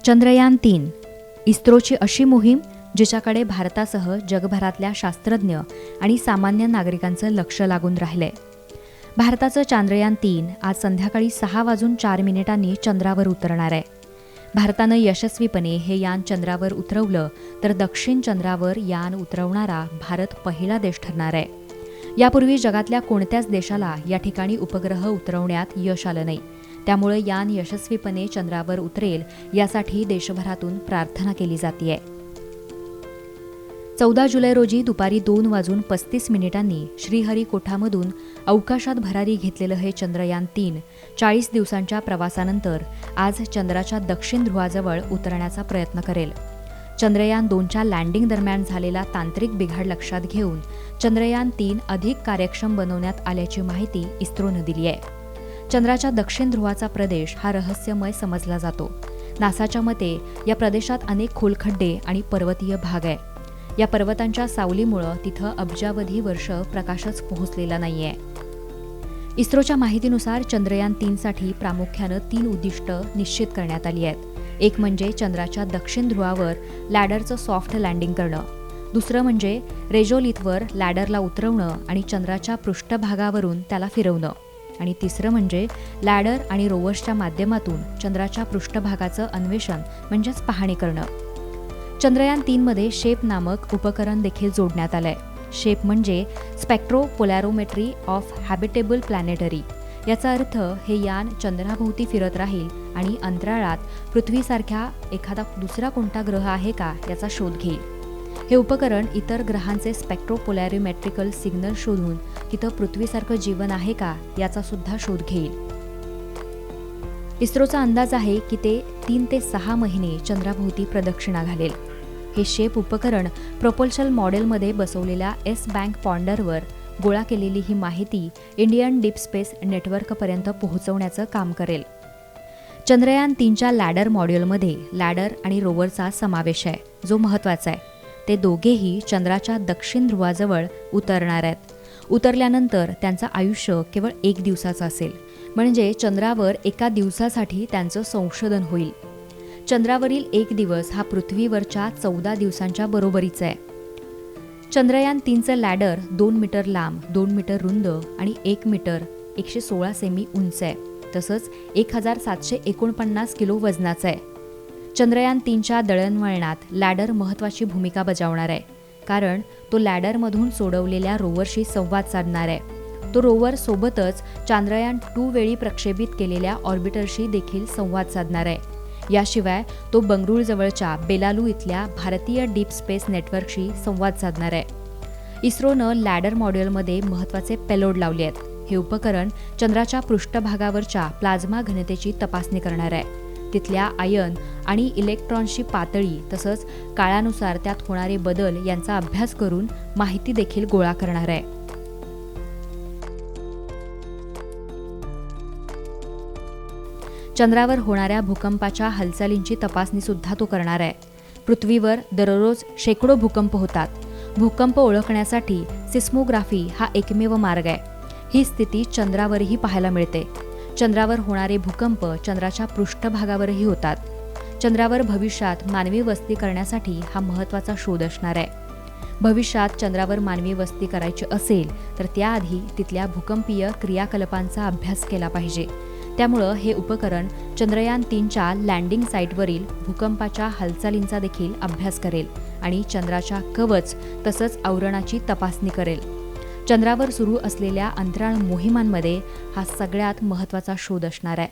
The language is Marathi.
चंद्रयान-3 इस्रोची अशी मोहीम जिच्याकडे भारतासह जगभरातल्या शास्त्रज्ञ आणि सामान्य नागरिकांचं लक्ष लागून राहिलंय. भारताचं चांद्रयान-3 आज संध्याकाळी 6:04 चंद्रावर उतरणार आहे. भारतानं यशस्वीपणे हे यान चंद्रावर उतरवलं तर दक्षिण चंद्रावर यान उतरवणारा भारत पहिला देश ठरणार आहे. यापूर्वी जगातल्या कोणत्याच देशाला या ठिकाणी उपग्रह उतरवण्यात यश आलं नाही. त्यामुळे यान यशस्वीपणे चंद्रावर उतरेल यासाठी देशभरातून प्रार्थना केली जातेय. 14 जुलै रोजी दुपारी 2:35 श्रीहरिकोटामधून अवकाशात भरारी घेतलेलं हे चंद्रयान-3 40 दिवसांच्या प्रवासानंतर आज चंद्राच्या दक्षिण ध्रुवाजवळ उतरण्याचा प्रयत्न करेल. चंद्रयान-2च्या लँडिंग दरम्यान झालेला तांत्रिक बिघाड लक्षात घेऊन चंद्रयान-3 अधिक कार्यक्षम बनवण्यात आल्याची माहिती इस्रोनं दिली आहे. चंद्राच्या दक्षिण ध्रुवाचा प्रदेश हा रहस्यमय समजला जातो. नासाच्या मते या प्रदेशात अनेक खोलखड्डे आणि पर्वतीय भाग आहे. या पर्वतांच्या सावलीमुळं तिथं अब्जावधी वर्ष प्रकाशच पोहोचलेला नाहीये. इस्रोच्या माहितीनुसार चंद्रयान-3 साठी प्रामुख्यानं 3 उद्दिष्टं निश्चित करण्यात आली आहेत. एक म्हणजे चंद्राच्या दक्षिण ध्रुवावर लॅडरचं सॉफ्ट लँडिंग करणं. दुसरं म्हणजे रेजोलिथवर लॅडरला उतरवणं आणि चंद्राच्या पृष्ठभागावरून त्याला फिरवणं. आणि तिसरं म्हणजे लॅडर आणि रोवर्सच्या माध्यमातून चंद्राच्या पृष्ठभागाचं अन्वेषण म्हणजेच पाहणी करणं. चंद्रयान-3 मध्ये शेप नामक उपकरण देखील जोडण्यात आलंय. शेप म्हणजे स्पेक्ट्रोपोलॅरोमेट्री ऑफ हॅबिटेबल प्लॅनेटरी. याचा अर्थ हे यान चंद्राभोवती फिरत राहील आणि अंतराळात पृथ्वीसारख्या एखादा दुसरा कोणता ग्रह आहे का याचा शोध घेईल. हे उपकरण इतर ग्रहांचे स्पेक्ट्रोपोलॅरोमेट्रिकल सिग्नल शोधून तिथं पृथ्वीसारखं जीवन आहे का याचा सुद्धा शोध घेईल. इस्रोचा अंदाज आहे की ते 3 ते 6 महिने चंद्राभोवती प्रदक्षिणा घालेल. हे शेप उपकरण प्रोपल्शन मॉडेलमध्ये बसवलेल्या S-बँक पॉन्डरवर गोळा केलेली ही माहिती इंडियन डीप स्पेस नेटवर्कपर्यंत पोहोचवण्याचं काम करेल. चंद्रयान-3च्या लॅडर मॉड्यूलमध्ये लॅडर आणि रोवरचा समावेश आहे, जो महत्त्वाचा आहे. ते दोघेही चंद्राच्या दक्षिण ध्रुवाजवळ उतरणार आहेत. उतरल्यानंतर त्यांचं आयुष्य केवळ 1 दिवसाचं असेल. म्हणजे चंद्रावर एका दिवसासाठी त्यांचं संशोधन होईल. चंद्रावरील 1 दिवस हा पृथ्वीवरच्या 14 दिवसांच्या बरोबरीचा आहे. चंद्रयान-3चं लॅडर 2 मीटर लांब, 2 मीटर रुंद आणि 1 मीटर 116 सेमी उंच आहे. तसंच 1749 किलो वजनाचं आहे. चंद्रयान-3च्या दळणवळणात लॅडर महत्त्वाची भूमिका बजावणार आहे. कारण तो लॅडरमधून सोडवलेल्या रोवरशी संवाद साधणार आहे. तो रोवर सोबतच चांद्रयान-2 वेळी प्रक्षेपित केलेल्या ऑर्बिटरशी देखील संवाद साधणार आहे. याशिवाय तो बंगळुरूजवळच्या बेलालू इथल्या भारतीय डीप स्पेस नेटवर्कशी संवाद साधणार आहे. इस्रोनं लॅडर मॉड्यूलमध्ये महत्त्वाचे पेलोड लावले आहेत. हे उपकरण चंद्राच्या पृष्ठभागावरच्या प्लाझ्मा घनतेची तपासणी करणार आहे. तिथल्या आयन आणि इलेक्ट्रॉन्सची पातळी तसंच काळानुसार त्यात होणारे बदल यांचा अभ्यास करून माहिती देखील गोळा करणार आहे. चंद्रावर होणाऱ्या भूकंपाच्या हालचालींची तपासणी सुद्धा तो करणार आहे. पृथ्वीवर दररोज शेकडो भूकंप होतात. भूकंप ओळखण्यासाठी सिस्मोग्राफी हा एकमेव मार्ग आहे. ही स्थिती चंद्रावरही पाहायला मिळते. चंद्रावर होणारे भूकंप चंद्राच्या पृष्ठभागावरही होतात. चंद्रावर भविष्यात मानवी वस्ती करण्यासाठी हा महत्त्वाचा शोध असणार आहे. भविष्यात चंद्रावर मानवी वस्ती करायची असेल तर त्याआधी तिथल्या भूकंपीय क्रियाकलापांचा अभ्यास केला पाहिजे. त्यामुळं हे उपकरण चंद्रयान-3च्या लँडिंग साईटवरील भूकंपाच्या हालचालींचा देखील अभ्यास करेल आणि चंद्राच्या कवच तसंच आवरणाची तपासणी करेल. चंद्रावर सुरू असलेल्या अंतराळ मोहिमांमध्ये हा सगळ्यात महत्त्वाचा शोध असणार आहे.